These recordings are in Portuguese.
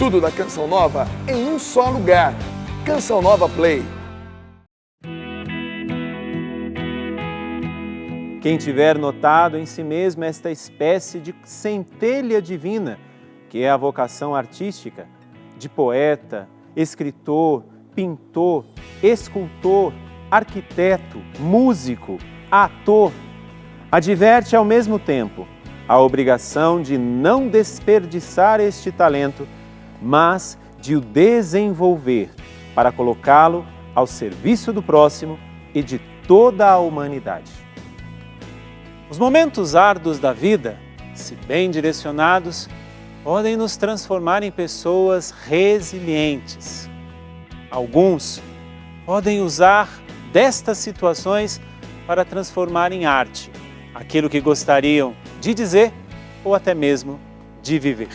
Tudo da Canção Nova em um só lugar. Canção Nova Play. Quem tiver notado em si mesmo esta espécie de centelha divina, que é a vocação artística, de poeta, escritor, pintor, escultor, arquiteto, músico, ator, adverte ao mesmo tempo a obrigação de não desperdiçar este talento, mas de o desenvolver para colocá-lo ao serviço do próximo e de toda a humanidade. Os momentos árduos da vida, se bem direcionados, podem nos transformar em pessoas resilientes. Alguns podem usar destas situações para transformar em arte aquilo que gostariam de dizer ou até mesmo de viver.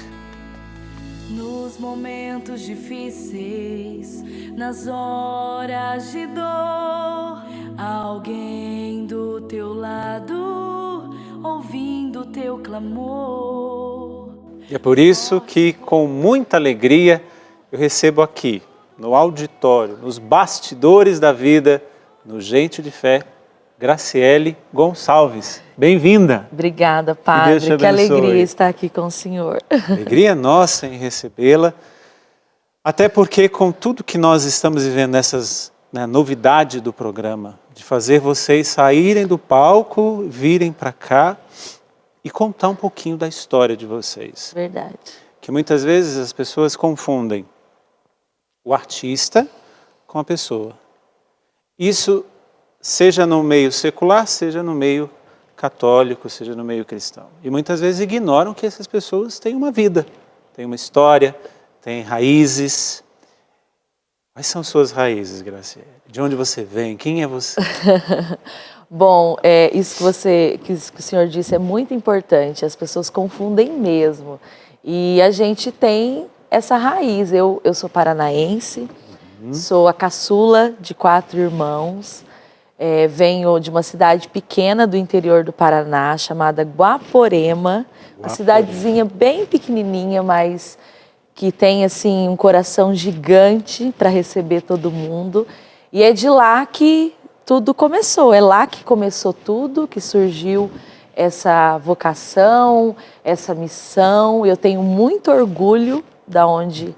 Nos momentos difíceis, nas horas de dor, alguém do teu lado, ouvindo teu clamor. E é por isso que, com muita alegria, eu recebo aqui, no auditório, nos bastidores da vida, no Gente de Fé, Graciele Gonçalves. Bem-vinda! Obrigada, Padre. Que alegria estar aqui com o senhor. Alegria nossa em recebê-la, até porque com tudo que nós estamos vivendo nessas novidade do programa, de fazer vocês saírem do palco, virem para cá e contar um pouquinho da história de vocês. Verdade. Que muitas vezes as pessoas confundem o artista com a pessoa. Isso seja no meio secular, seja no meio católico, seja no meio cristão. E muitas vezes ignoram que essas pessoas têm uma vida, têm uma história, têm raízes. Quais são suas raízes, Graciele? De onde você vem? Quem é você? Bom, isso que o senhor disse é muito importante. As pessoas confundem mesmo. E a gente tem essa raiz. Eu sou paranaense, sou a caçula de 4 irmãos. Venho de uma cidade pequena do interior do Paraná, chamada Guaporema. Uma cidadezinha bem pequenininha, mas que tem assim um coração gigante para receber todo mundo. E é de lá que tudo começou, é lá que começou tudo, que surgiu essa vocação, essa missão. Eu tenho muito orgulho da onde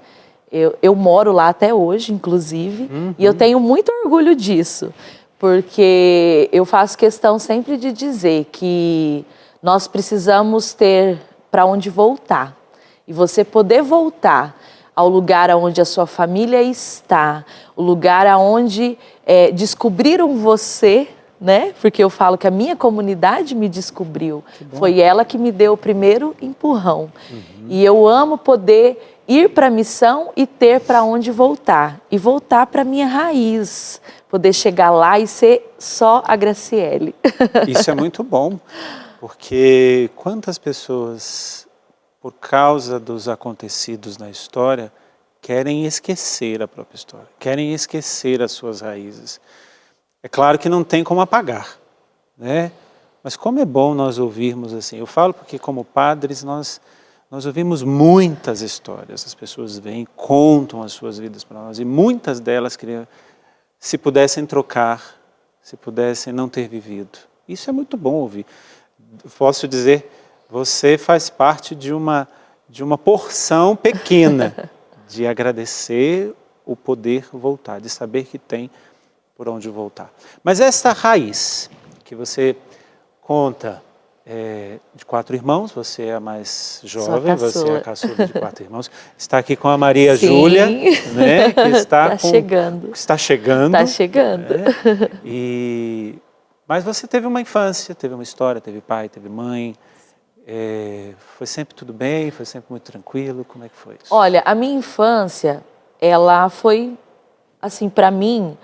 eu moro lá até hoje, inclusive, e eu tenho muito orgulho disso, porque eu faço questão sempre de dizer que nós precisamos ter para onde voltar. E você poder voltar ao lugar onde a sua família está, o lugar onde descobriram você, né? Porque eu falo que a minha comunidade me descobriu. Foi ela que me deu o primeiro empurrão. E eu amo poder ir para a missão e ter para onde voltar. E voltar para a minha raiz. Poder chegar lá e ser só a Graciele. Isso é muito bom, porque quantas pessoas, por causa dos acontecidos na história, querem esquecer a própria história, querem esquecer as suas raízes. É claro que não tem como apagar, né? Mas como é bom nós ouvirmos assim. Eu falo porque como padres nós ouvimos muitas histórias. As pessoas vêm, contam as suas vidas para nós e muitas delas queriam, se pudessem trocar, se pudessem não ter vivido. Isso é muito bom ouvir. Posso dizer, você faz parte de uma porção pequena de agradecer o poder voltar, de saber que tem por onde voltar. Mas esta raiz que você conta de 4 irmãos, você é a mais jovem, você é a caçula de 4 irmãos, está aqui com a Maria Júlia, né, que está chegando. Está chegando. Está chegando. Mas você teve uma infância, teve uma história, teve pai, teve mãe. Foi sempre tudo bem? Foi sempre muito tranquilo? Como é que foi isso? Olha, a minha infância, ela foi, assim, para mim,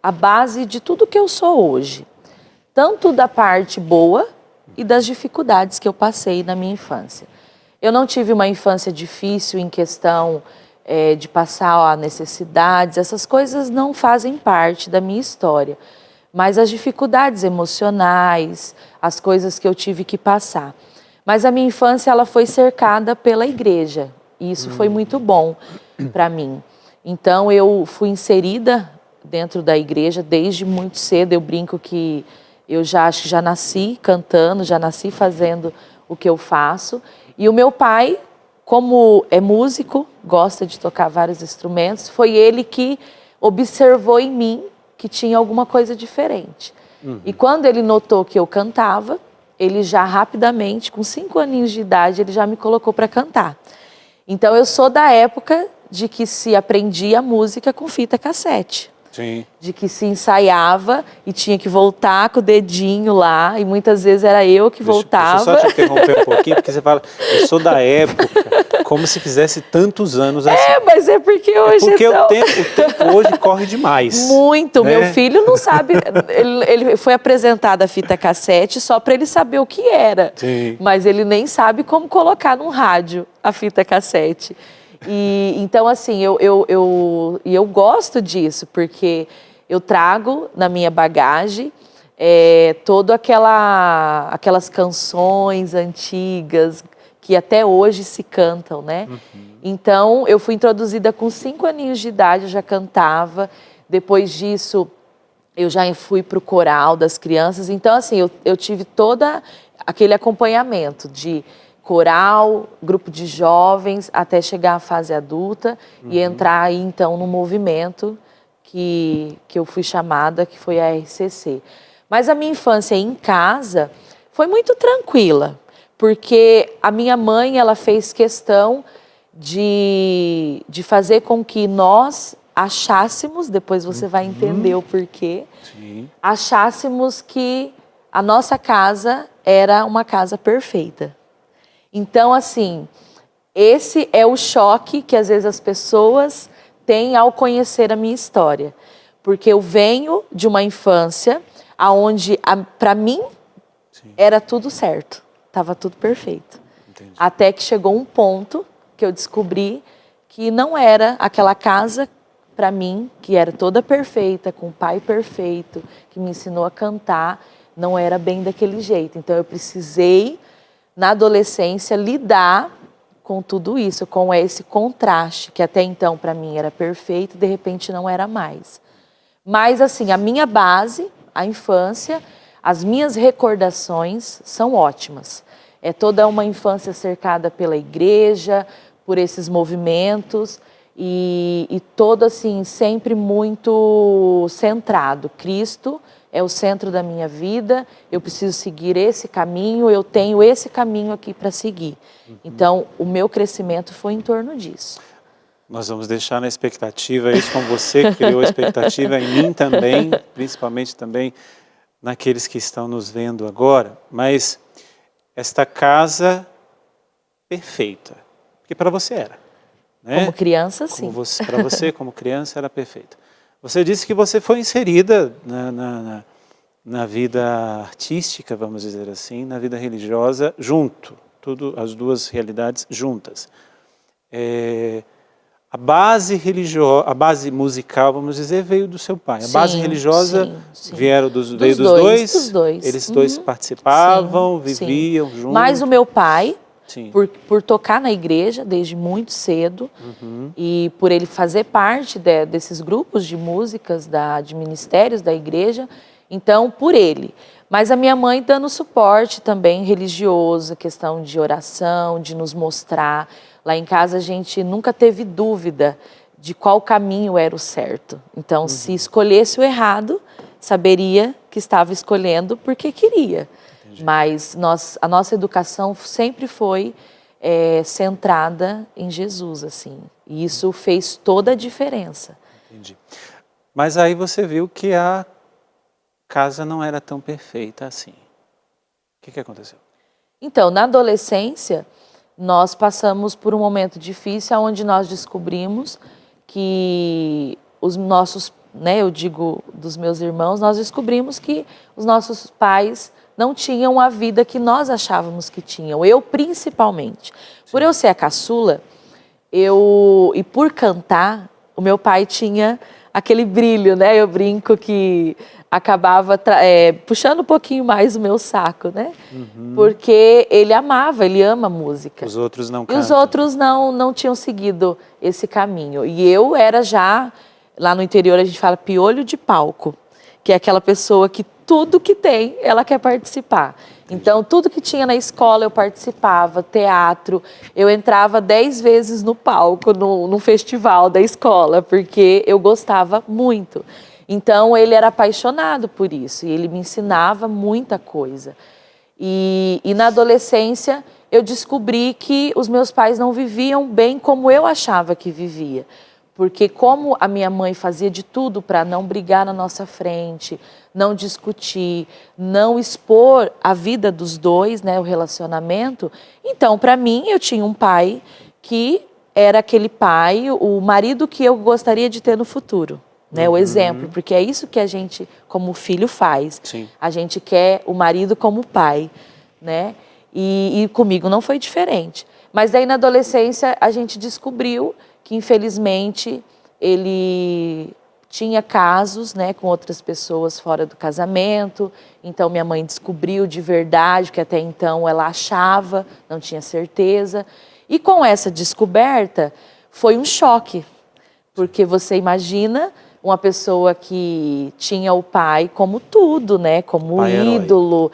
a base de tudo que eu sou hoje. Tanto da parte boa e das dificuldades que eu passei na minha infância. Eu não tive uma infância difícil em questão de passar necessidades, essas coisas não fazem parte da minha história. Mas as dificuldades emocionais, as coisas que eu tive que passar. Mas a minha infância ela foi cercada pela igreja. E isso foi muito bom para mim. Então eu fui inserida dentro da igreja desde muito cedo. Eu brinco que eu acho que já nasci cantando, já nasci fazendo o que eu faço. E o meu pai, como é músico, gosta de tocar vários instrumentos, foi ele que observou em mim que tinha alguma coisa diferente. E quando ele notou que eu cantava, ele já rapidamente, com 5 aninhos de idade, ele já me colocou para cantar. Então eu sou da época de que se aprendia música com fita cassete. Sim. De que se ensaiava e tinha que voltar com o dedinho lá, e muitas vezes era eu que voltava. Deixa eu só te interromper um pouquinho, porque você fala, eu sou da época, como se fizesse tantos anos assim. Mas é porque hoje Porque então... o tempo hoje corre demais. Muito, né? Meu filho não sabe, ele foi apresentado a fita cassete só para ele saber o que era. Sim. Mas ele nem sabe como colocar num rádio a fita cassete. E então, assim, eu gosto disso, porque eu trago na minha bagagem todas aquelas canções antigas que até hoje se cantam, né? Então, eu fui introduzida com 5 aninhos de idade, eu já cantava. Depois disso, eu já fui para o coral das crianças. Então, assim, eu tive todo aquele acompanhamento de coral, grupo de jovens, até chegar à fase adulta e entrar aí, então, no movimento que eu fui chamada, que foi a RCC. Mas a minha infância em casa foi muito tranquila, porque a minha mãe, ela fez questão de fazer com que nós achássemos, depois você vai entender o porquê, Sim. achássemos que a nossa casa era uma casa perfeita. Então, assim, esse é o choque que às vezes as pessoas têm ao conhecer a minha história. Porque eu venho de uma infância onde, para mim, era tudo certo. Estava tudo perfeito. Entendi. Até que chegou um ponto que eu descobri que não era aquela casa, para mim, que era toda perfeita, com um pai perfeito, que me ensinou a cantar, não era bem daquele jeito. Então, eu precisei, na adolescência, lidar com tudo isso, com esse contraste, que até então para mim era perfeito, de repente não era mais. Mas assim, a minha base, a infância, as minhas recordações são ótimas. É toda uma infância cercada pela igreja, por esses movimentos, e todo assim, sempre muito centrado. Cristo é o centro da minha vida, eu preciso seguir esse caminho, eu tenho esse caminho aqui para seguir. Então, o meu crescimento foi em torno disso. Nós vamos deixar na expectativa isso, como você criou a expectativa em mim também, principalmente também naqueles que estão nos vendo agora. Mas esta casa perfeita, porque para você era. Né? Como criança, sim. Para você, como criança, era perfeita. Você disse que você foi inserida na vida artística, vamos dizer assim, na vida religiosa, junto, as duas realidades juntas. A base religiosa, a base musical, vamos dizer, veio do seu pai. A base religiosa veio dos dois? Dos dois. Eles dois participavam, viviam juntos? Mais o meu pai, Sim. por tocar na igreja desde muito cedo, e por ele fazer parte desses grupos de músicas, de ministérios da igreja, então por ele. Mas a minha mãe dando suporte também religioso, questão de oração, de nos mostrar. Lá em casa a gente nunca teve dúvida de qual caminho era o certo. Então, se escolhesse o errado, saberia que estava escolhendo porque queria. Entendi. Mas a nossa educação sempre foi centrada em Jesus, assim. E isso fez toda a diferença. Entendi. Mas aí você viu que a casa não era tão perfeita assim. O que aconteceu? Então, na adolescência, nós passamos por um momento difícil onde nós descobrimos que os nossos, eu digo dos meus irmãos, nós descobrimos que os nossos pais não tinham a vida que nós achávamos que tinham. Eu, principalmente. Por eu ser a caçula, e por cantar, o meu pai tinha aquele brilho, né? Eu brinco que acabava puxando um pouquinho mais o meu saco, né? Porque ele amava, ele ama música. Os outros não E cantam. os outros não tinham seguido esse caminho. E eu era já, lá no interior a gente fala piolho de palco, que é aquela pessoa que tudo que tem, ela quer participar. Então, tudo que tinha na escola eu participava, teatro, eu entrava 10 vezes no palco, no festival da escola, porque eu gostava muito. Então, ele era apaixonado por isso e ele me ensinava muita coisa. E na adolescência, eu descobri que os meus pais não viviam bem como eu achava que vivia. Porque como a minha mãe fazia de tudo para não brigar na nossa frente, não discutir, não expor a vida dos dois, né, o relacionamento, então, para mim, eu tinha um pai que era aquele pai, o marido que eu gostaria de ter no futuro. Né, o exemplo, porque é isso que a gente, como filho, faz. Sim. A gente quer o marido como pai, né? E comigo não foi diferente. Mas daí na adolescência a gente descobriu que infelizmente ele tinha casos, né, com outras pessoas fora do casamento. Então minha mãe descobriu de verdade, que até então ela achava, não tinha certeza. E com essa descoberta foi um choque, porque você imagina uma pessoa que tinha o pai como tudo, né? Como Pai ídolo,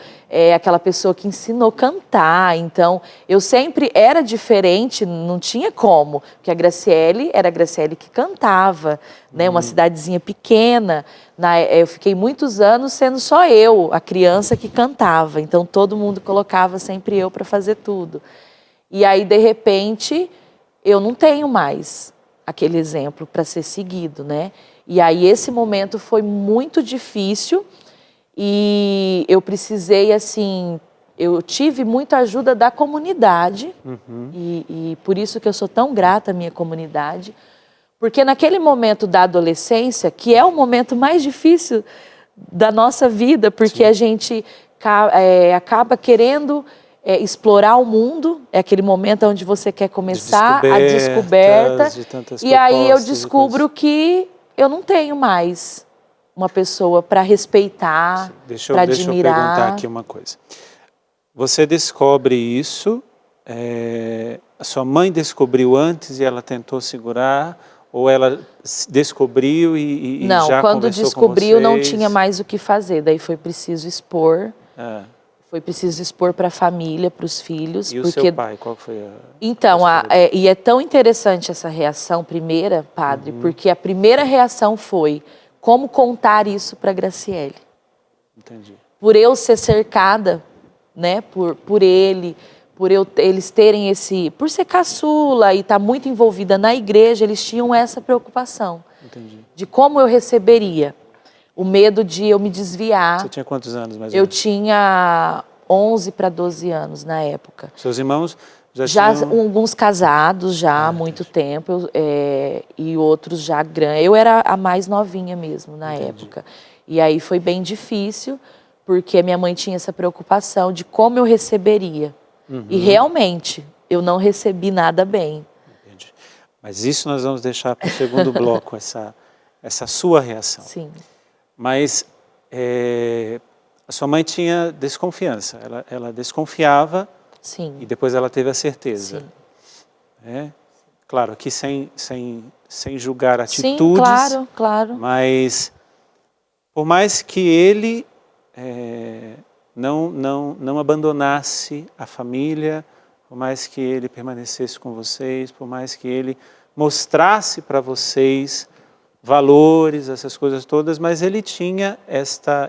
aquela pessoa que ensinou a cantar. Então, eu sempre era diferente, não tinha como. Porque a Graciele era a Graciele que cantava, né? Uma cidadezinha pequena. Eu fiquei muitos anos sendo só eu, a criança que cantava. Então, todo mundo colocava sempre eu para fazer tudo. E aí, de repente, eu não tenho mais aquele exemplo para ser seguido, né? E aí esse momento foi muito difícil e eu precisei, assim, eu tive muita ajuda da comunidade e por isso que eu sou tão grata à minha comunidade, porque naquele momento da adolescência, que é o momento mais difícil da nossa vida, porque a gente acaba querendo explorar o mundo, é aquele momento onde você quer começar a descoberta, de tantas e aí eu propostas e descubro que eu não tenho mais uma pessoa para respeitar, para admirar. Deixa eu perguntar aqui uma coisa. Você descobre isso, a sua mãe descobriu antes e ela tentou segurar, ou ela descobriu e não, já quando conversou descobriu com vocês? não tinha mais o que fazer, daí foi preciso expor. Foi preciso expor para a família, para os filhos. E porque... o seu pai, qual foi a... Então, e é tão interessante essa reação primeira, padre, porque a primeira reação foi como contar isso para Graciele. Entendi. Por eu ser cercada, né, por ele, eles terem esse... Por ser caçula e estar muito envolvida na igreja, eles tinham essa preocupação. Entendi. De como eu receberia. O medo de eu me desviar. Você tinha quantos anos mais ou Eu menos? tinha 11 para 12 anos na época. Seus irmãos já tinham... Alguns casados já há muito tempo e outros já grandes. Eu era a mais novinha mesmo na época. E aí foi bem difícil, porque a minha mãe tinha essa preocupação de como eu receberia. E realmente, eu não recebi nada bem. Entendi. Mas isso nós vamos deixar para o segundo bloco, essa sua reação. Sim. Mas a sua mãe tinha desconfiança, ela desconfiava. Sim. E depois ela teve a certeza. Sim. Claro, aqui sem julgar atitudes. Sim, claro, claro. Mas por mais que ele não abandonasse a família, por mais que ele permanecesse com vocês, por mais que ele mostrasse para vocês valores, essas coisas todas, mas ele tinha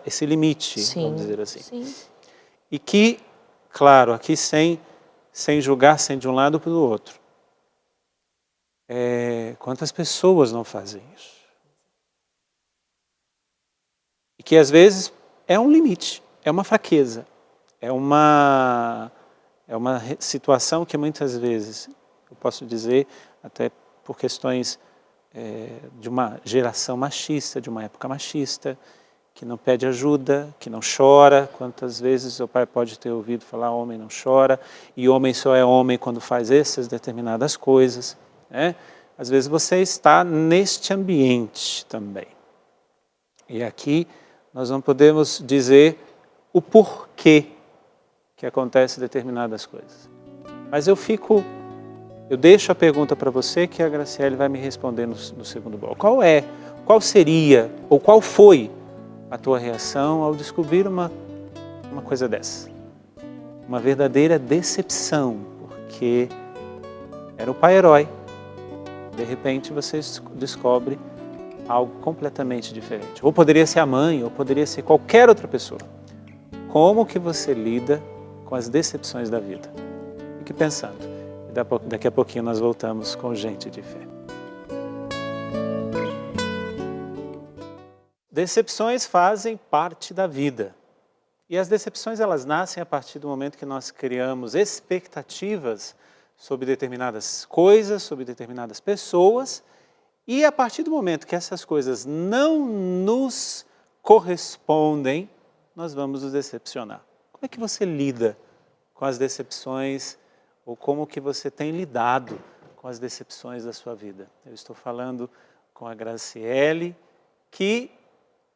esse limite, vamos dizer assim. Sim. E que, claro, aqui sem julgar, sem de um lado para o outro. Quantas pessoas não fazem isso? E que às vezes é um limite, é uma fraqueza, é uma situação que muitas vezes, eu posso dizer, até por questões de uma geração machista, de uma época machista, que não pede ajuda, que não chora. Quantas vezes seu pai pode ter ouvido falar homem não chora, e homem só é homem quando faz essas determinadas coisas, né? Às vezes você está neste ambiente também. E aqui nós não podemos dizer o porquê que acontecem determinadas coisas. Mas eu deixo a pergunta para você que a Graciele vai me responder no segundo bloco. Qual seria, ou qual foi a tua reação ao descobrir uma coisa dessa? Uma verdadeira decepção, porque era o pai herói. De repente você descobre algo completamente diferente. Ou poderia ser a mãe, ou poderia ser qualquer outra pessoa. Como que você lida com as decepções da vida? Fique pensando. Daqui a pouquinho nós voltamos com Gente de Fé. Decepções fazem parte da vida. E as decepções elas nascem a partir do momento que nós criamos expectativas sobre determinadas coisas, sobre determinadas pessoas, e a partir do momento que essas coisas não nos correspondem, nós vamos nos decepcionar. Como é que você lida com as decepções, ou como que você tem lidado com as decepções da sua vida? Eu estou falando com a Graciele, que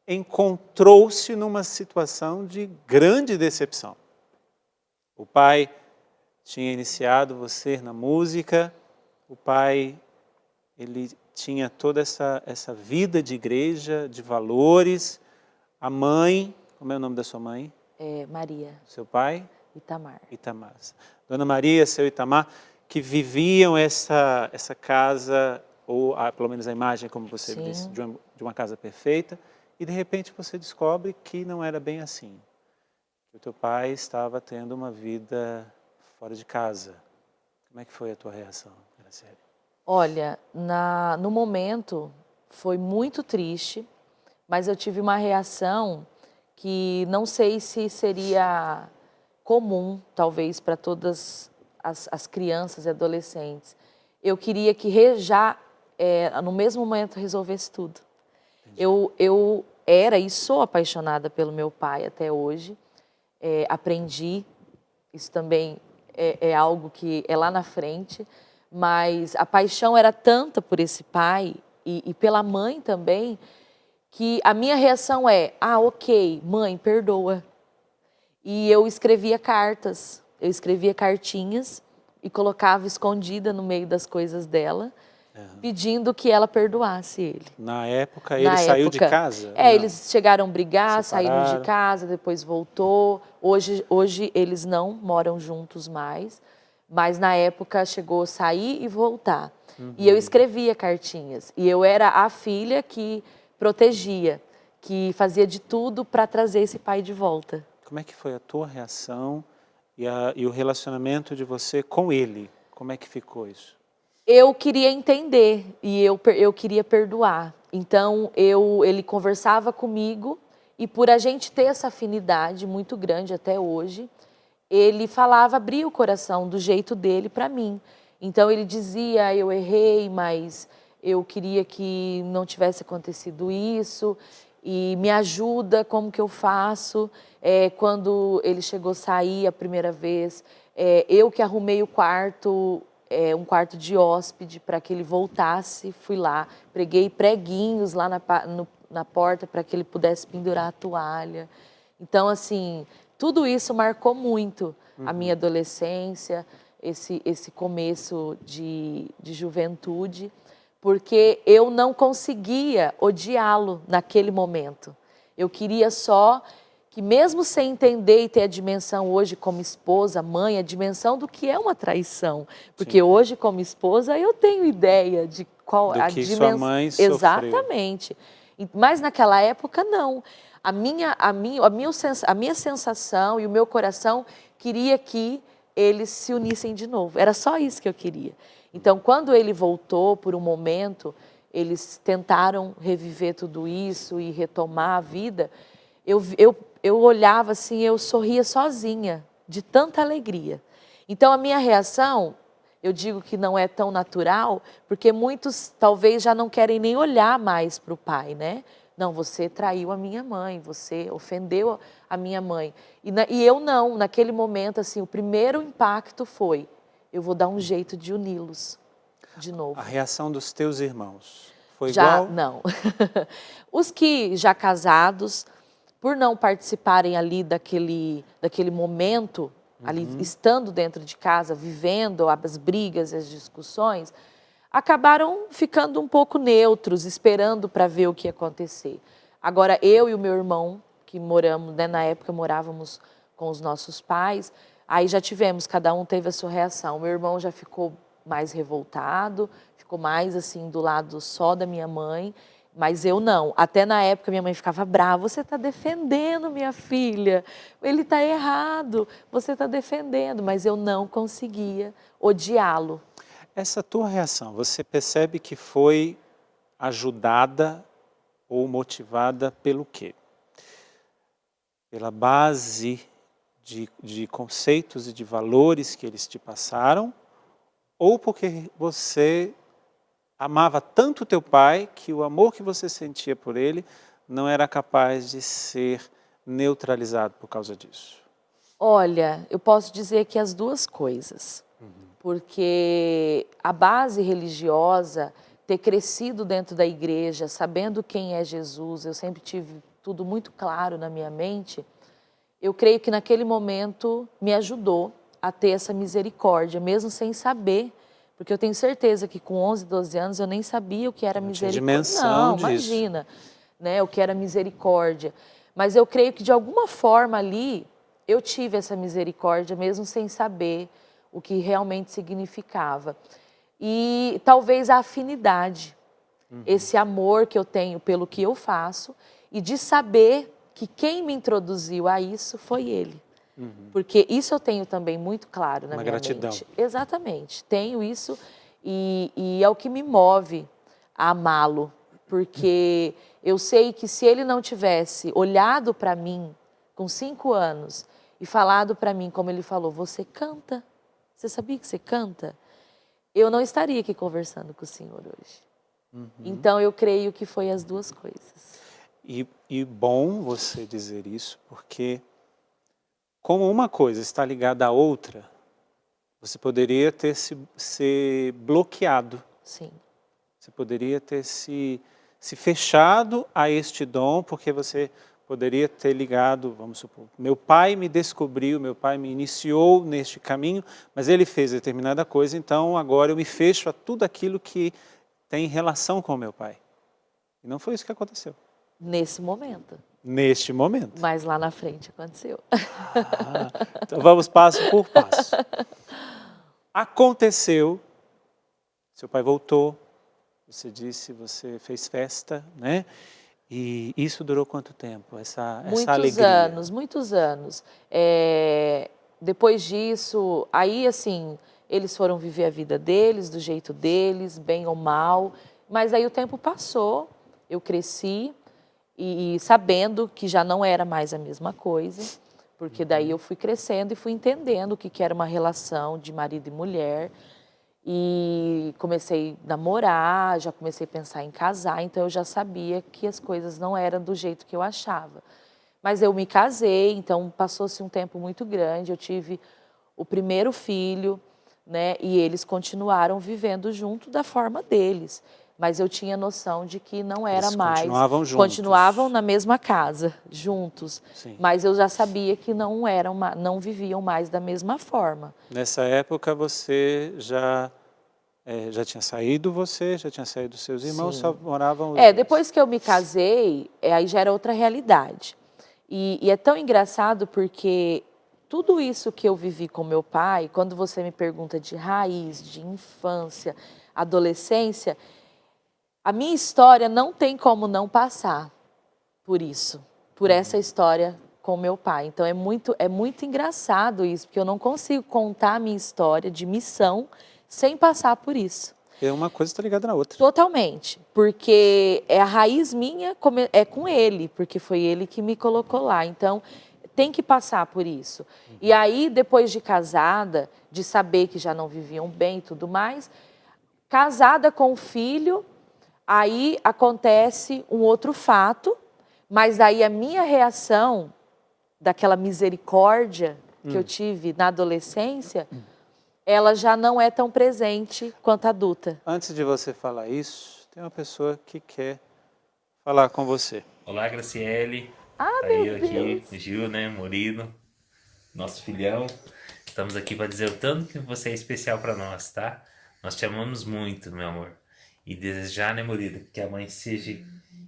encontrou-se numa situação de grande decepção. O pai tinha iniciado você na música, o pai ele tinha toda essa vida de igreja, de valores. A mãe, como é o nome da sua mãe? Maria. Seu pai? Itamar. Itamar. Dona Maria, seu Itamar, que viviam essa casa, ou pelo menos a imagem, como você Sim. disse, de uma casa perfeita, e de repente você descobre que não era bem assim. Que o teu pai estava tendo uma vida fora de casa. Como é que foi a tua reação, Graciele? Olha, no momento foi muito triste, mas eu tive uma reação que não sei se seria comum, talvez, para todas as crianças e adolescentes. Eu queria que no mesmo momento, resolvesse tudo. Eu era e sou apaixonada pelo meu pai até hoje. Aprendi, isso também é algo que é lá na frente, mas a paixão era tanta por esse pai e pela mãe também, que a minha reação ok, mãe, perdoa. E eu escrevia cartas, eu escrevia cartinhas e colocava escondida no meio das coisas dela, pedindo que ela perdoasse ele. Na época ele saiu de casa? Eles chegaram a brigar, Separaram. saíram de casa, depois voltou. Hoje eles não moram juntos mais, mas na época chegou a sair e voltar. E eu escrevia cartinhas, e eu era a filha que protegia, que fazia de tudo para trazer esse pai de volta. Como é que foi a tua reação e o relacionamento de você com ele? Como é que ficou isso? Eu queria entender e eu queria perdoar. Então, ele conversava comigo e por a gente ter essa afinidade muito grande até hoje, ele falava, abria o coração do jeito dele para mim. Então, ele dizia, eu errei, mas eu queria que não tivesse acontecido isso e me ajuda, como que eu faço? Quando ele chegou a sair a primeira vez, eu que arrumei o quarto, um quarto de hóspede para que ele voltasse, fui lá, preguei preguinhos lá na porta para que ele pudesse pendurar a toalha. Então, assim, tudo isso marcou muito a minha adolescência, esse começo de juventude, porque eu não conseguia odiá-lo naquele momento. Eu queria só que, mesmo sem entender e ter a dimensão hoje como esposa, mãe, a dimensão do que é uma traição. Porque hoje, como esposa, eu tenho ideia de qual a dimensão. Sua mãe sofreu. Exatamente. Mas naquela época, não. A minha sensação e o meu coração queria que eles se unissem de novo. Era só isso que eu queria. Então, quando ele voltou por um momento, eles tentaram reviver tudo isso e retomar a vida, eu olhava assim, eu sorria sozinha, de tanta alegria. Então, a minha reação, eu digo que não é tão natural, porque muitos talvez já não querem nem olhar mais para o pai, né? Não, você traiu a minha mãe, você ofendeu a minha mãe. E eu não, naquele momento, assim, o primeiro impacto foi, eu vou dar um jeito de uni-los. de novo. A reação dos teus irmãos foi Já, igual? não. Os que já casados, por não participarem ali daquele momento, ali estando dentro de casa, vivendo as brigas e as discussões, acabaram ficando um pouco neutros, esperando para ver o que ia acontecer. Agora, eu e o meu irmão, que moramos, né, na época morávamos com os nossos pais, aí já tivemos, cada um teve a sua reação. O meu irmão já ficou mais revoltado, ficou mais assim do lado só da minha mãe, mas eu não. Até na época minha mãe ficava brava, você está defendendo minha filha, ele está errado, você está defendendo, mas eu não conseguia odiá-lo. Essa tua reação, você percebe que foi ajudada ou motivada pelo quê? Pela base de conceitos e de valores que eles te passaram, ou porque você amava tanto teu pai que o amor que você sentia por ele não era capaz de ser neutralizado por causa disso? Olha, eu posso dizer que as duas coisas, porque a base religiosa, ter crescido dentro da igreja, sabendo quem é Jesus, eu sempre tive tudo muito claro na minha mente, eu creio que naquele momento me ajudou a ter essa misericórdia, mesmo sem saber, porque eu tenho certeza que com 11, 12 anos eu nem sabia o que era misericórdia. Dimensão disso. Imagina, né, o que era misericórdia. Mas eu creio que de alguma forma ali eu tive essa misericórdia, mesmo sem saber o que realmente significava. E talvez a afinidade, esse amor que eu tenho pelo que eu faço e de saber que quem me introduziu a isso foi ele. Porque isso eu tenho também muito claro na Uma minha gratidão. mente. Exatamente, tenho isso e é o que me move a amá-lo. Porque eu sei que se ele não tivesse olhado para mim com 5 anos e falado para mim, como ele falou, você canta? Você sabia que você canta? Eu não estaria aqui conversando com o senhor hoje. Então eu creio que foi as duas coisas. E bom você dizer isso, porque como uma coisa está ligada à outra, você poderia ter se bloqueado. Sim. Você poderia ter se fechado a este dom, porque você poderia ter ligado, vamos supor, meu pai me descobriu, meu pai me iniciou neste caminho, mas ele fez determinada coisa, então agora eu me fecho a tudo aquilo que tem relação com meu pai. E não foi isso que aconteceu. Nesse momento. Neste momento. Mas lá na frente aconteceu. Então vamos passo por passo. Aconteceu, seu pai voltou, você disse, você fez festa, né? E isso durou quanto tempo, essa alegria? Muitos anos. Depois disso, aí assim, eles foram viver a vida deles, do jeito deles, bem ou mal. Mas aí o tempo passou, eu cresci e sabendo que já não era mais a mesma coisa, porque daí eu fui crescendo e fui entendendo o que era uma relação de marido e mulher. E comecei a namorar, já comecei a pensar em casar, então eu já sabia que as coisas não eram do jeito que eu achava. Mas eu me casei, então passou-se um tempo muito grande, eu tive o primeiro filho, né, e eles continuaram vivendo junto da forma deles. Mas eu tinha noção de que não era Eles mais... continuavam juntos. Continuavam na mesma casa, juntos. Sim. Mas eu já sabia que não viviam mais da mesma forma. Nessa época você já tinha saído já tinha saído seus irmãos, Sim. só moravam os dois. Depois que eu me casei, aí já era outra realidade. E é tão engraçado porque tudo isso que eu vivi com meu pai, quando você me pergunta de raiz, de infância, adolescência, a minha história não tem como não passar por isso, por essa história com meu pai. Então é muito engraçado isso, porque eu não consigo contar a minha história de missão sem passar por isso. Uma coisa está ligada na outra. Totalmente, porque a raiz minha é com ele, porque foi ele que me colocou lá. Então tem que passar por isso. E aí, depois de casada, de saber que já não viviam bem e tudo mais, casada com o filho, aí acontece um outro fato, mas aí a minha reação daquela misericórdia que eu tive na adolescência ela já não é tão presente quanto adulta. Antes de você falar isso, tem uma pessoa que quer falar com você. Olá, Graciele. Ah, Tá meu eu aqui, Deus. Gil, né, Murilo, nosso filhão. Estamos aqui para dizer o tanto que você é especial para nós, tá? Nós te amamos muito, meu amor. E desejar, né, Murilo, que a mãe seja,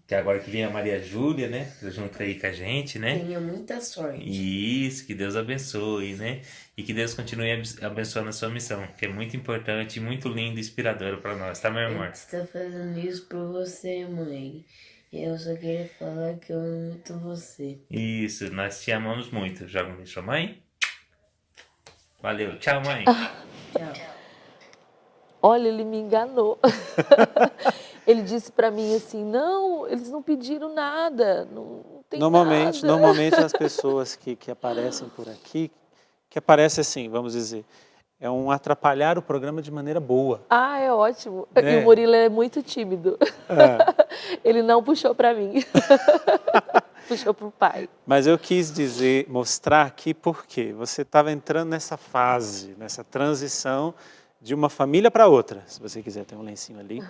que agora que vem a Maria Júlia, né, junto aí com a gente, né? Tenha muita sorte. Isso, que Deus abençoe, né? E que Deus continue abençoando a sua missão, que é muito importante, muito lindo e inspiradora para nós, tá, meu amor? Você tá fazendo isso por você, mãe. Eu só queria falar que eu amo muito você. Isso, nós te amamos muito. Joga um beijo pra mãe. Valeu, tchau, mãe. Tchau. Olha, ele me enganou. Ele disse para mim assim, não, eles não pediram nada, não tem nada. Normalmente as pessoas que aparecem por aqui, que aparecem assim, vamos dizer, é um atrapalhar o programa de maneira boa. Ah, é ótimo. Né? E o Murilo é muito tímido. Ele não puxou para mim. Puxou pro pai. Mas eu quis dizer, mostrar aqui porque você estava entrando nessa fase, nessa transição de uma família para outra. Se você quiser, tem um lencinho ali.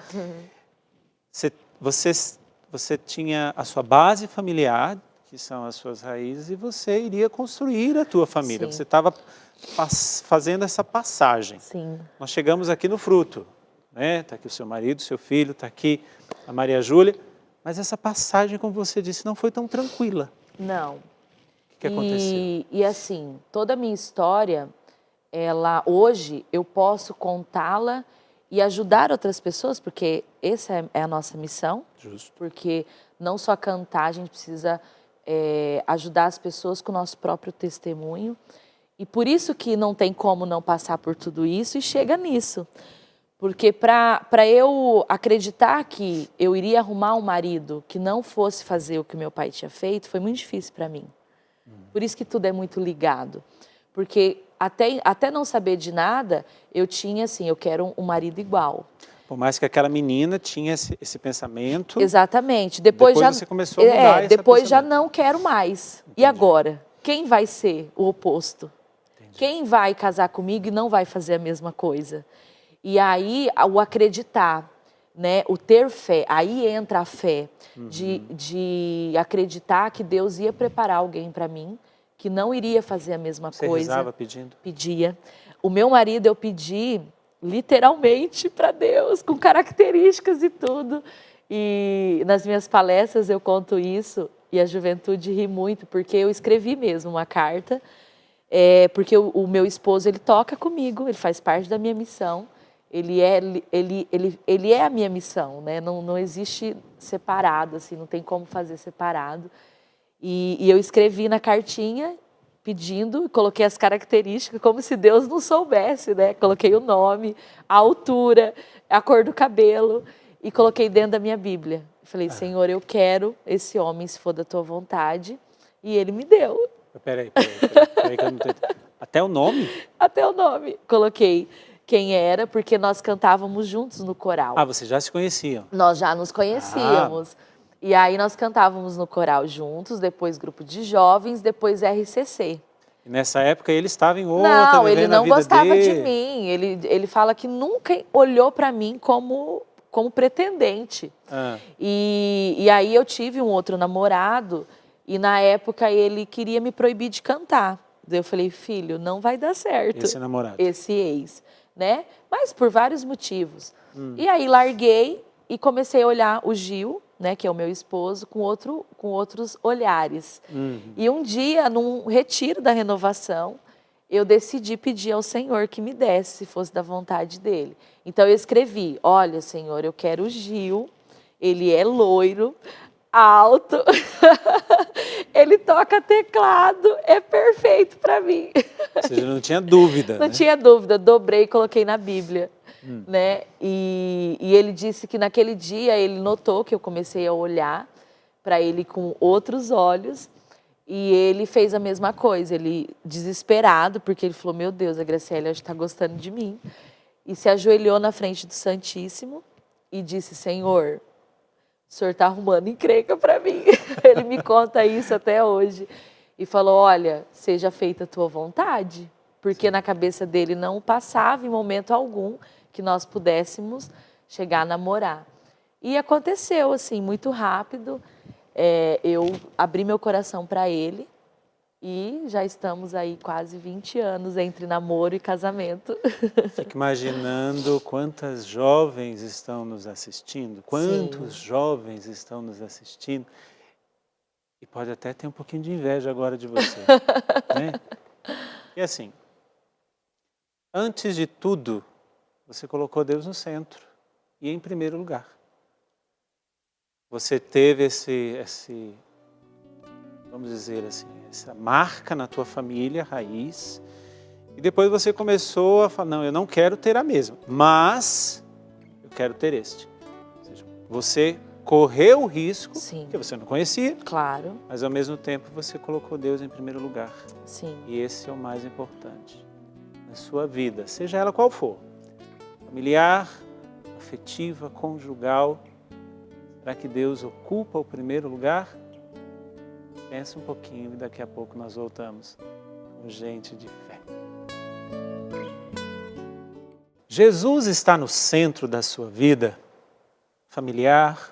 Você tinha a sua base familiar, que são as suas raízes, e você iria construir a tua família. Sim. Você estava fazendo essa passagem. Sim. Nós chegamos aqui no fruto, né? Está aqui o seu marido, seu filho, está aqui a Maria Júlia, mas essa passagem, como você disse, não foi tão tranquila. Não. O que aconteceu? E assim, toda a minha história, hoje eu posso contá-la e ajudar outras pessoas, porque essa é a nossa missão. Justo. Porque não só cantar, a gente precisa ajudar as pessoas com o nosso próprio testemunho. E por isso que não tem como não passar por tudo isso e chega nisso. Porque para eu acreditar que eu iria arrumar um marido que não fosse fazer o que meu pai tinha feito, foi muito difícil para mim. Por isso que tudo é muito ligado. Porque até não saber de nada, eu tinha assim, eu quero um marido igual. Por mais que aquela menina tinha esse pensamento. Exatamente. Depois já, você começou a mudar esse depois já pensamento. não quero mais. Entendi. E agora? Quem vai ser o oposto? Entendi. Quem vai casar comigo e não vai fazer a mesma coisa? E aí, o acreditar, né? O ter fé, aí entra a fé de acreditar que Deus ia preparar alguém para mim, que não iria fazer a mesma Você coisa. rezava pedindo? Pedia. O meu marido eu pedi literalmente para Deus, com características e tudo. E nas minhas palestras eu conto isso e a juventude ri muito, porque eu escrevi mesmo uma carta, porque o meu esposo, ele toca comigo, ele faz parte da minha missão. Ele é a minha missão, né? Não existe separado, assim, não tem como fazer separado. E eu escrevi na cartinha pedindo, coloquei as características como se Deus não soubesse, né? Coloquei o nome, a altura, a cor do cabelo e coloquei dentro da minha Bíblia. Falei, Senhor, eu quero esse homem se for da tua vontade. E ele me deu. Peraí, que eu não tô... Até o nome? Até o nome. Coloquei quem era, porque nós cantávamos juntos no coral. Ah, vocês já se conheciam? Nós já nos conhecíamos. E aí nós cantávamos no coral juntos, depois grupo de jovens, depois RCC. E nessa época ele estava em outra, Não, ele vivendo a não vida gostava dele. de mim. Ele fala que nunca olhou para mim como pretendente. E aí eu tive um outro namorado e na época ele queria me proibir de cantar. Daí eu falei, filho, não vai dar certo. Esse namorado. Esse ex, né? Mas por vários motivos. E aí larguei e comecei a olhar o Gil, né, que é o meu esposo, com outros olhares. E um dia, num retiro da renovação, eu decidi pedir ao Senhor que me desse, se fosse da vontade dele. Então eu escrevi, olha, Senhor, eu quero o Gil, ele é loiro, alto, ele toca teclado, é perfeito para mim. Ou seja, não tinha dúvida, Não né? tinha dúvida, dobrei e coloquei na Bíblia. Né? E ele disse que naquele dia ele notou que eu comecei a olhar para ele com outros olhos e ele fez a mesma coisa, ele desesperado, porque ele falou, meu Deus, a Graciela está gostando de mim, e se ajoelhou na frente do Santíssimo e disse, Senhor, o Senhor está arrumando encrenca para mim. Ele me conta isso até hoje e falou, olha, seja feita a tua vontade, porque na cabeça dele não passava em momento algum que nós pudéssemos chegar a namorar. E aconteceu assim, muito rápido, eu abri meu coração para ele e já estamos aí quase 20 anos entre namoro e casamento. Fico imaginando quantas jovens estão nos assistindo, quantos jovens estão nos assistindo, e pode até ter um pouquinho de inveja agora de você, né? E assim, antes de tudo, você colocou Deus no centro e em primeiro lugar. Você teve vamos dizer assim, essa marca na tua família, raiz, e depois você começou a falar, não, eu não quero ter a mesma, mas eu quero ter este. Ou seja, você correu o risco, Sim. que você não conhecia, Claro. mas ao mesmo tempo você colocou Deus em primeiro lugar. Sim. E esse é o mais importante na sua vida, seja ela qual for. Familiar, afetiva, conjugal. Será que Deus ocupa o primeiro lugar? Pensa um pouquinho e daqui a pouco nós voltamos com gente de fé. Jesus está no centro da sua vida familiar.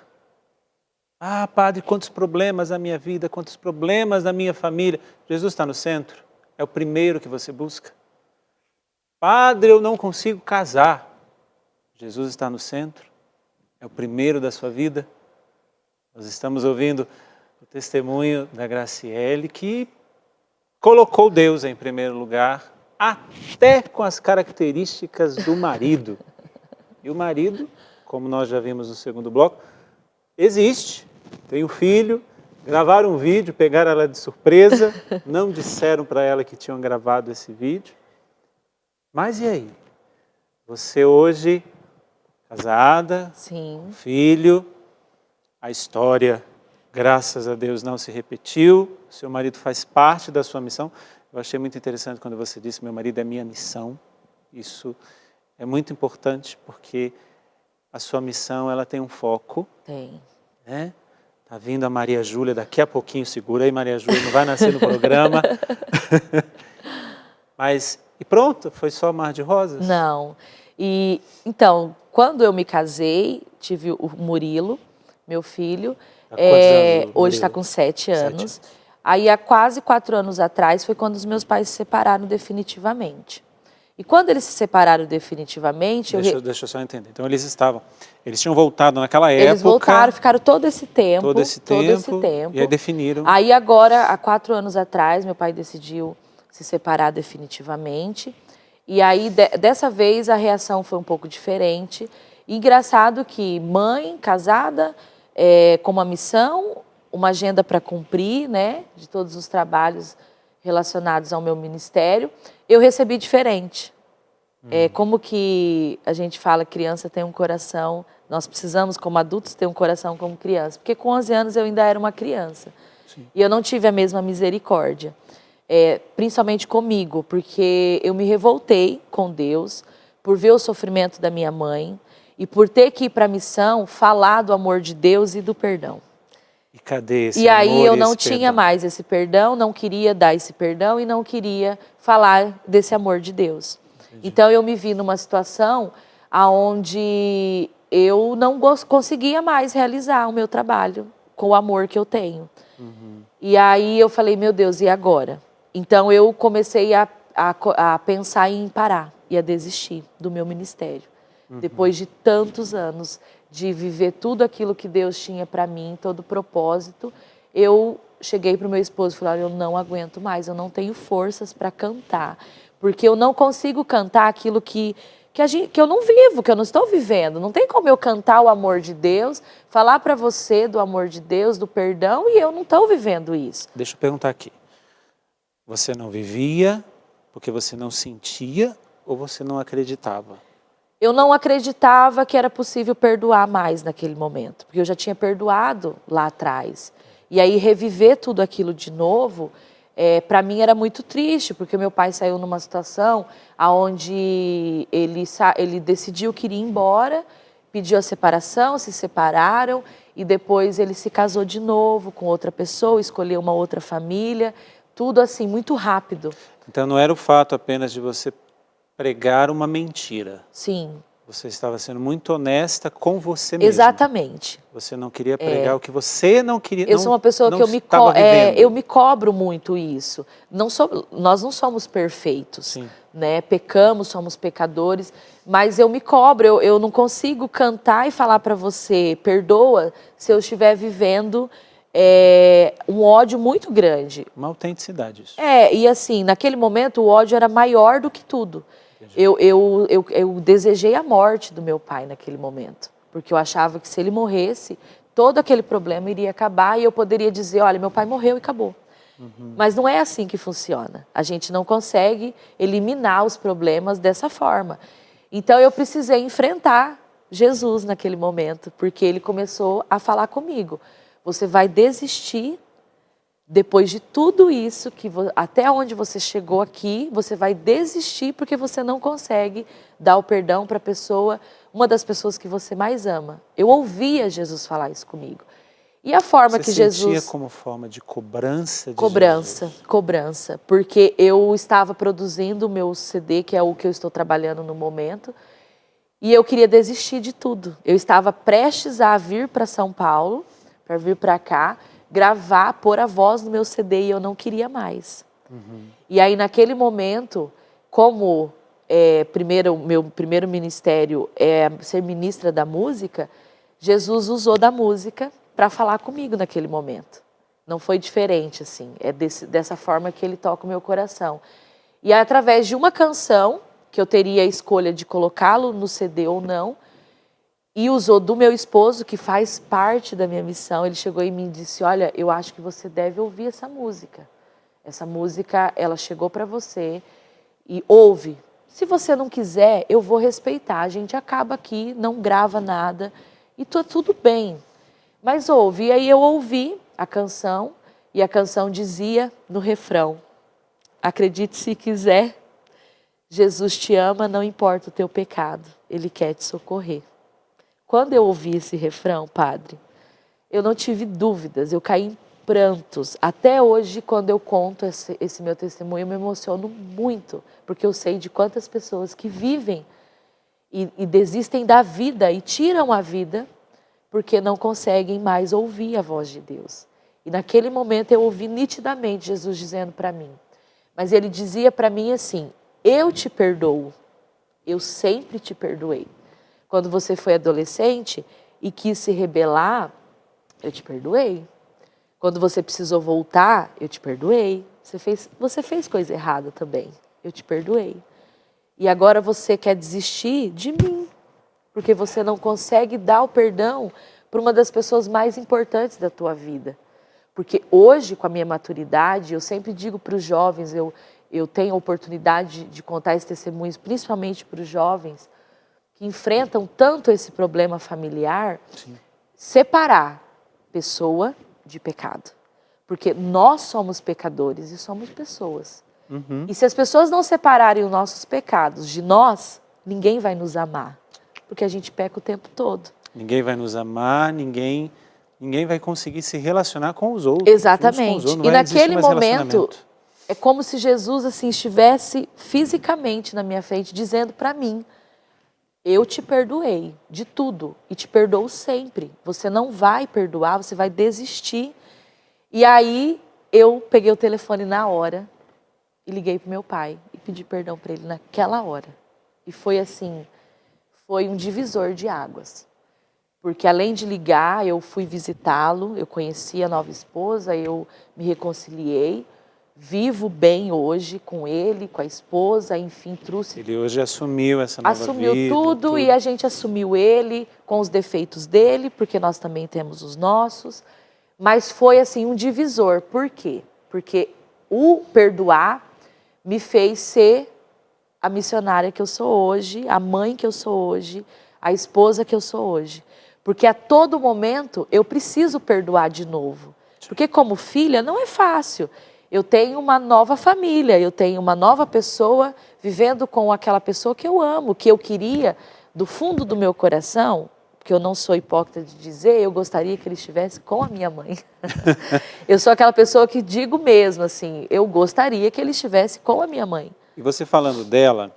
Ah, padre, quantos problemas na minha vida, quantos problemas na minha família. Jesus está no centro, é o primeiro que você busca. Padre, eu não consigo casar. Jesus está no centro, é o primeiro da sua vida. Nós estamos ouvindo o testemunho da Graciele, que colocou Deus em primeiro lugar, até com as características do marido. E o marido, como nós já vimos no segundo bloco, existe. Tem um filho, gravaram um vídeo, pegaram ela de surpresa, não disseram para ela que tinham gravado esse vídeo. Mas e aí? Você hoje, casada, Sim. filho, a história, graças a Deus, não se repetiu, seu marido faz parte da sua missão. Eu achei muito interessante quando você disse, meu marido é minha missão. Isso é muito importante porque a sua missão, ela tem um foco. Tem. Né? Tá vindo a Maria Júlia daqui a pouquinho, segura aí Maria Júlia, não vai nascer no programa. Mas, e pronto, foi só mar de rosas? Não. E, então, quando eu me casei, tive o Murilo, meu filho. Há quantos anos, hoje está Murilo? com 7 anos. 7 anos. Aí, há quase 4 anos atrás, foi quando os meus pais se separaram definitivamente. E quando eles se separaram definitivamente... Deixa eu só entender. Então, eles tinham voltado naquela época... Eles voltaram, ficaram todo esse tempo. Todo esse tempo. E aí definiram... Aí agora, há 4 anos atrás, meu pai decidiu se separar definitivamente. E aí, dessa vez, a reação foi um pouco diferente. E engraçado que mãe, casada, com uma missão, uma agenda para cumprir, né, de todos os trabalhos relacionados ao meu ministério, eu recebi diferente. Como que a gente fala, criança tem um coração, nós precisamos, como adultos, ter um coração como criança. Porque com 11 anos eu ainda era uma criança. Sim. E eu não tive a mesma misericórdia. Principalmente comigo, porque eu me revoltei com Deus por ver o sofrimento da minha mãe e por ter que ir para a missão falar do amor de Deus e do perdão. E cadê esse amor? E aí eu não tinha perdão? Mais esse perdão, não queria dar esse perdão e não queria falar desse amor de Deus. Entendi. Então eu me vi numa situação onde eu não conseguia mais realizar o meu trabalho com o amor que eu tenho. Uhum. E aí eu falei, meu Deus, e agora? Então eu comecei a pensar em parar e a desistir do meu ministério. Uhum. Depois de tantos anos de viver tudo aquilo que Deus tinha para mim, todo o propósito, eu cheguei para o meu esposo e falei, eu não aguento mais, eu não tenho forças para cantar, porque eu não consigo cantar aquilo que eu não vivo, que eu não estou vivendo. Não tem como eu cantar o amor de Deus, falar para você do amor de Deus, do perdão, e eu não estou vivendo isso. Deixa eu perguntar aqui. Você não vivia porque você não sentia ou você não acreditava? Eu não acreditava que era possível perdoar mais naquele momento, porque eu já tinha perdoado lá atrás. E aí reviver tudo aquilo de novo, para mim era muito triste, porque meu pai saiu numa situação onde ele decidiu que iria embora, pediu a separação, se separaram, e depois ele se casou de novo com outra pessoa, escolheu uma outra família, tudo assim, muito rápido. Então não era o fato apenas de você pregar uma mentira. Sim, Você estava sendo muito honesta com você mesma. exatamente. Você não queria pregar o que você não queria. Eu sou uma pessoa que eu me cobro muito isso. Nós não somos perfeitos, Sim. né? Pecamos, somos pecadores, mas eu me cobro. Eu não consigo cantar e falar para você, perdoa, se eu estiver vivendo um ódio muito grande. Uma autenticidade isso. E assim, naquele momento o ódio era maior do que tudo. Eu desejei a morte do meu pai naquele momento, porque eu achava que se ele morresse, todo aquele problema iria acabar e eu poderia dizer, olha, meu pai morreu e acabou. Mas não é assim que funciona. A gente não consegue eliminar os problemas dessa forma. Então eu precisei enfrentar Jesus naquele momento, porque ele começou a falar comigo. Você vai desistir depois de tudo isso, até onde você chegou aqui, você vai desistir porque você não consegue dar o perdão para a pessoa, uma das pessoas que você mais ama. Eu ouvia Jesus falar isso comigo. E a forma que Jesus... Você sentia como forma de cobrança de Jesus? Cobrança. Porque eu estava produzindo o meu CD, que é o que eu estou trabalhando no momento, e eu queria desistir de tudo. Eu estava prestes a vir para São Paulo, para vir para cá, gravar, pôr a voz no meu CD e eu não queria mais. E aí naquele momento, como meu primeiro ministério é ser ministra da música, Jesus usou da música para falar comigo naquele momento. Não foi diferente, assim, dessa forma que ele toca o meu coração. E através de uma canção, que eu teria a escolha de colocá-lo no CD ou não, e usou do meu esposo, que faz parte da minha missão. Ele chegou em mim e disse, olha, eu acho que você deve ouvir essa música. Essa música, ela chegou para você e ouve. Se você não quiser, eu vou respeitar. A gente acaba aqui, não grava nada e tudo bem. Mas ouve. E aí eu ouvi a canção e a canção dizia no refrão, acredite se quiser, Jesus te ama, não importa o teu pecado, Ele quer te socorrer. Quando eu ouvi esse refrão, padre, eu não tive dúvidas, eu caí em prantos. Até hoje, quando eu conto esse meu testemunho, eu me emociono muito, porque eu sei de quantas pessoas que vivem e desistem da vida e tiram a vida porque não conseguem mais ouvir a voz de Deus. E naquele momento eu ouvi nitidamente Jesus dizendo para mim, mas Ele dizia para mim assim, eu te perdoo, eu sempre te perdoei. Quando você foi adolescente e quis se rebelar, eu te perdoei. Quando você precisou voltar, eu te perdoei. Você fez coisa errada também, eu te perdoei. E agora você quer desistir de mim, porque você não consegue dar o perdão para uma das pessoas mais importantes da tua vida. Porque hoje, com a minha maturidade, eu sempre digo para os jovens, eu tenho a oportunidade de contar esses testemunhos, principalmente para os jovens, que enfrentam tanto esse problema familiar, separar pessoa de pecado. Porque nós somos pecadores e somos pessoas. E se as pessoas não separarem os nossos pecados de nós, ninguém vai nos amar. Porque a gente peca o tempo todo. Ninguém vai nos amar, ninguém vai conseguir se relacionar com os outros. Exatamente. E naquele momento, é como se Jesus assim, estivesse fisicamente na minha frente, dizendo para mim, eu te perdoei de tudo e te perdoo sempre. Você não vai perdoar, você vai desistir. E aí eu peguei o telefone na hora e liguei para o meu pai e pedi perdão para ele naquela hora. E foi assim, foi um divisor de águas. Porque além de ligar, eu fui visitá-lo, eu conheci a nova esposa, eu me reconciliei. Vivo bem hoje com ele, com a esposa, enfim, trouxe... Ele hoje assumiu essa nova vida. Assumiu tudo e a gente assumiu ele com os defeitos dele, porque nós também temos os nossos. Mas foi assim um divisor. Por quê? Porque o perdoar me fez ser a missionária que eu sou hoje, a mãe que eu sou hoje, a esposa que eu sou hoje. Porque a todo momento eu preciso perdoar de novo. Porque como filha não é fácil. Eu tenho uma nova família, eu tenho uma nova pessoa vivendo com aquela pessoa que eu amo, que eu queria, do fundo do meu coração, porque eu não sou hipócrita de dizer, eu gostaria que ele estivesse com a minha mãe. Eu sou aquela pessoa que digo mesmo, assim, eu gostaria que ele estivesse com a minha mãe. E você falando dela,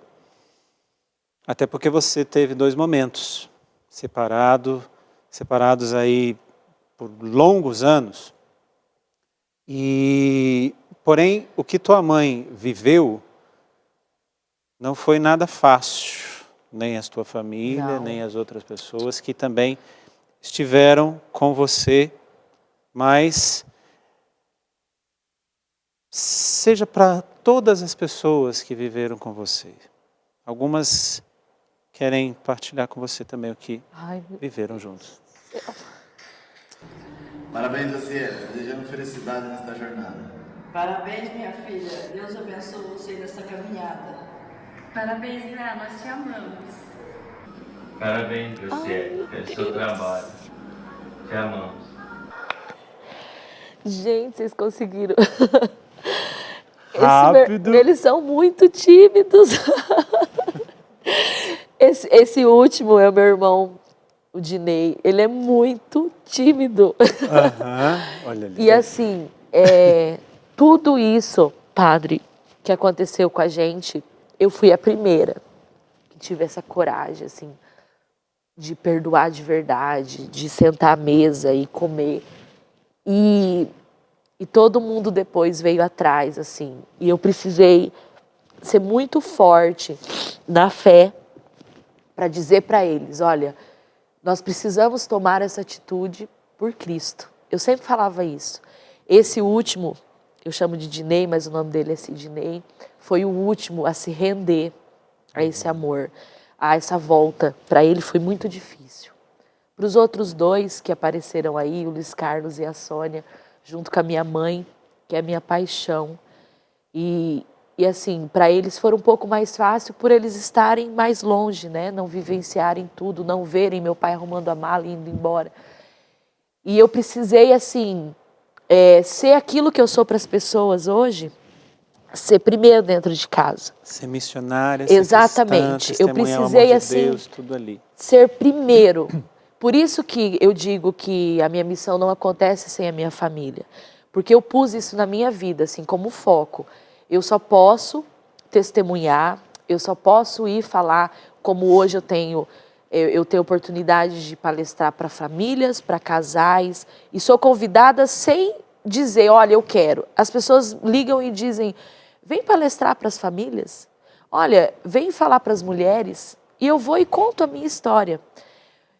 até porque você teve 2 momentos separados aí por longos anos. Porém, o que tua mãe viveu não foi nada fácil. Nem a tua família, Não. nem as outras pessoas que também estiveram com você, mas seja para todas as pessoas que viveram com você. Algumas querem partilhar com você também o que Ai, meu viveram juntos. Parabéns, você, desejando felicidade nesta jornada. Parabéns, minha filha. Deus abençoe você nessa caminhada. Parabéns, Gra, nós te amamos. Parabéns, Luciene, pelo seu trabalho. Te amamos. Gente, vocês conseguiram. Rápido. Eles são muito tímidos. Esse último é o meu irmão, o Dinei. Ele é muito tímido. Olha ali. E assim, tudo isso, padre, que aconteceu com a gente, eu fui a primeira que tive essa coragem, assim, de perdoar de verdade, de sentar à mesa e comer. E todo mundo depois veio atrás, assim. E eu precisei ser muito forte na fé para dizer para eles, olha, nós precisamos tomar essa atitude por Cristo. Eu sempre falava isso. Esse último, eu chamo de Dinei, mas o nome dele é Sidney, foi o último a se render a esse amor, a essa volta. Para ele foi muito difícil. Para os outros 2 que apareceram aí, o Luiz Carlos e a Sônia, junto com a minha mãe, que é a minha paixão. E assim, para eles foi um pouco mais fácil por eles estarem mais longe, né? Não vivenciarem tudo, não verem meu pai arrumando a mala e indo embora. E eu precisei, assim, ser aquilo que eu sou para as pessoas hoje, ser primeiro dentro de casa. Ser missionária, Exatamente. Ser cristã, Eu testemunhar o amor precisei, de assim, Deus, tudo ali. ser primeiro. Por isso que eu digo que a minha missão não acontece sem a minha família. Porque eu pus isso na minha vida, assim, como foco. Eu só posso testemunhar, eu só posso ir falar, como hoje eu tenho oportunidade de palestrar para famílias, para casais, e sou convidada sem dizer, olha, eu quero. As pessoas ligam e dizem, vem palestrar para as famílias, olha, vem falar para as mulheres, e eu vou e conto a minha história.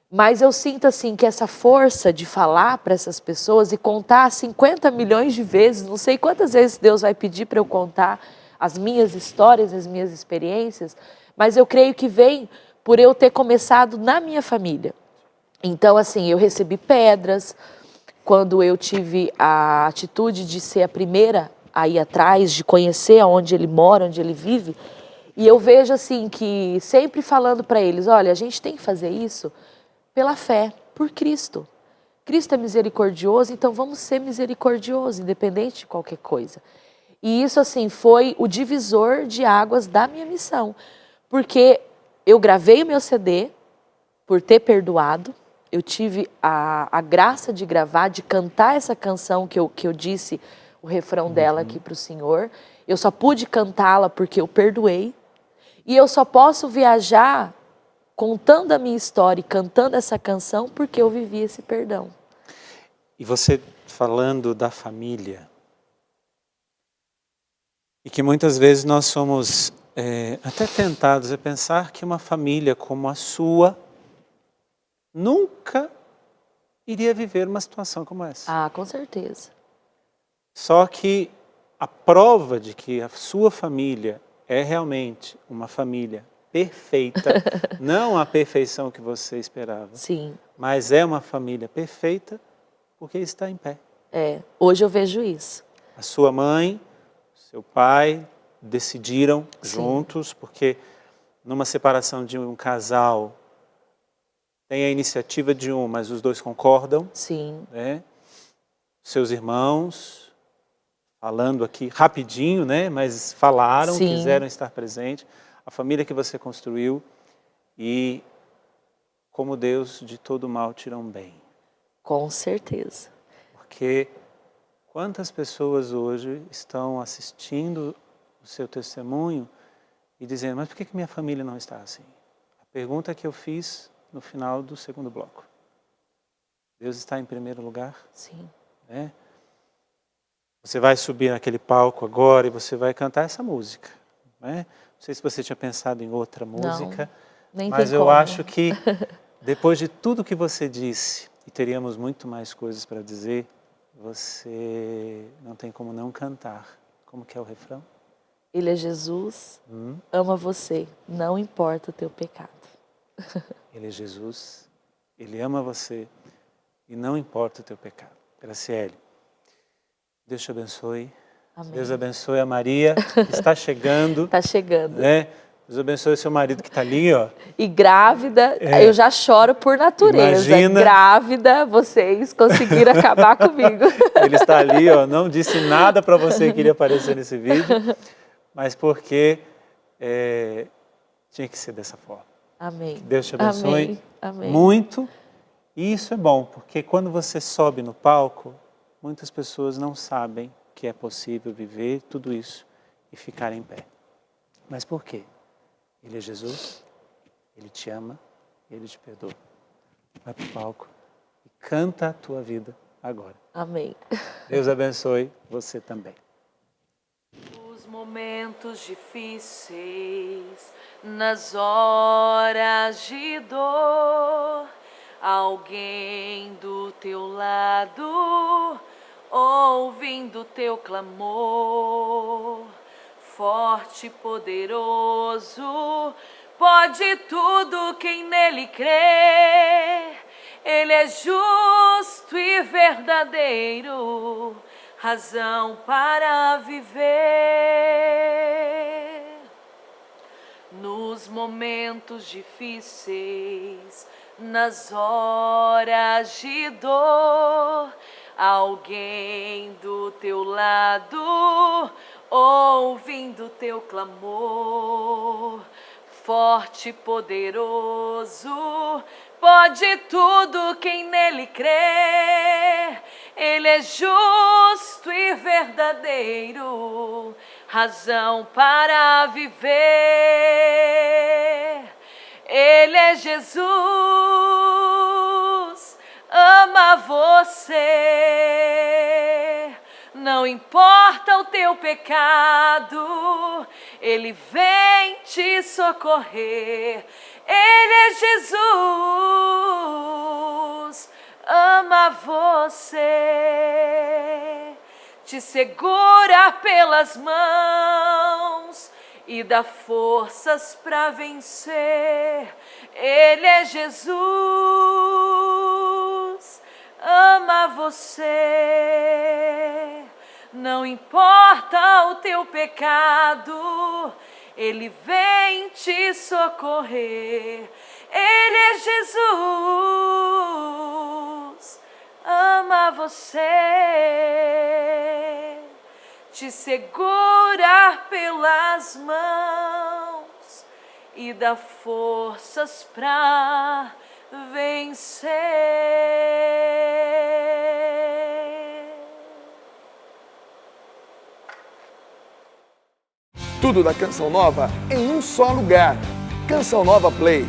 Mas eu sinto assim que essa força de falar para essas pessoas e contar 50 milhões de vezes, não sei quantas vezes Deus vai pedir para eu contar as minhas histórias, as minhas experiências, mas eu creio que vem por eu ter começado na minha família. Então, assim, eu recebi pedras quando eu tive a atitude de ser a primeira a ir atrás, de conhecer onde ele mora, onde ele vive. E eu vejo assim que sempre falando para eles, olha, a gente tem que fazer isso pela fé, por Cristo. Cristo é misericordioso, então vamos ser misericordiosos, independente de qualquer coisa. E isso, assim, foi o divisor de águas da minha missão. Porque eu gravei o meu CD por ter perdoado, eu tive a graça de gravar, de cantar essa canção que eu disse, o refrão dela aqui para o Senhor. Eu só pude cantá-la porque eu perdoei. E eu só posso viajar contando a minha história e cantando essa canção porque eu vivi esse perdão. E você falando da família, e que muitas vezes nós somos até tentados a pensar que uma família como a sua nunca iria viver uma situação como essa. Ah, com certeza. Só que a prova de que a sua família é realmente uma família perfeita, não a perfeição que você esperava, Sim. mas é uma família perfeita porque está em pé. Hoje eu vejo isso. A sua mãe, seu pai decidiram Sim. juntos, porque numa separação de um casal tem a iniciativa de um, mas os 2 concordam. Sim. Né? Seus irmãos, falando aqui rapidinho, né? Mas falaram, Sim. quiseram estar presentes. A família que você construiu e como Deus de todo mal tira um bem. Com certeza. Porque quantas pessoas hoje estão assistindo o seu testemunho e dizendo, mas por que minha família não está assim? A pergunta que eu fiz no final do segundo bloco. Deus está em primeiro lugar? Sim. Né? Você vai subir naquele palco agora e você vai cantar essa música. Né? Não sei se você tinha pensado em outra música, nem mas tem eu como. acho que depois de tudo que você disse, e teríamos muito mais coisas para dizer, você não tem como não cantar. Como que é o refrão? Ele é Jesus, ama você, não importa o teu pecado. Ele é Jesus, Ele ama você e não importa o teu pecado. Graciele, Deus te abençoe. Amém. Deus abençoe a Maria, que está chegando. Está chegando. Né? Deus abençoe o seu marido que está ali, ó. E grávida, eu já choro por natureza. Imagina. Grávida, vocês conseguiram acabar comigo. Ele está ali, ó, não disse nada para você que iria aparecer nesse vídeo, mas porque tinha que ser dessa forma. Amém. Deus te abençoe Amém. muito. E isso é bom, porque quando você sobe no palco, muitas pessoas não sabem que é possível viver tudo isso e ficar em pé. Mas por quê? Ele é Jesus, Ele te ama, Ele te perdoa. Vai para o palco e canta a tua vida agora. Amém. Deus abençoe você também. Os momentos difíceis, nas horas de dor, alguém do teu lado, ouvindo teu clamor, forte e poderoso, pode tudo quem nele crê. Ele é justo e verdadeiro, razão para viver. Nos momentos difíceis, nas horas de dor, alguém do teu lado, ouvindo teu clamor, forte e poderoso, pode tudo quem nele crê. Ele é justo e verdadeiro, razão para viver. Ele é Jesus, ama você, não importa o teu pecado, Ele vem te socorrer. Ele é Jesus, ama você, te segura pelas mãos e dá forças para vencer. Ele é Jesus, ama você, não importa o teu pecado, Ele vem te socorrer. Ele é Jesus, ama você, te segura pelas mãos e dá forças pra vencer. Tudo da Canção Nova em um só lugar. Canção Nova Play.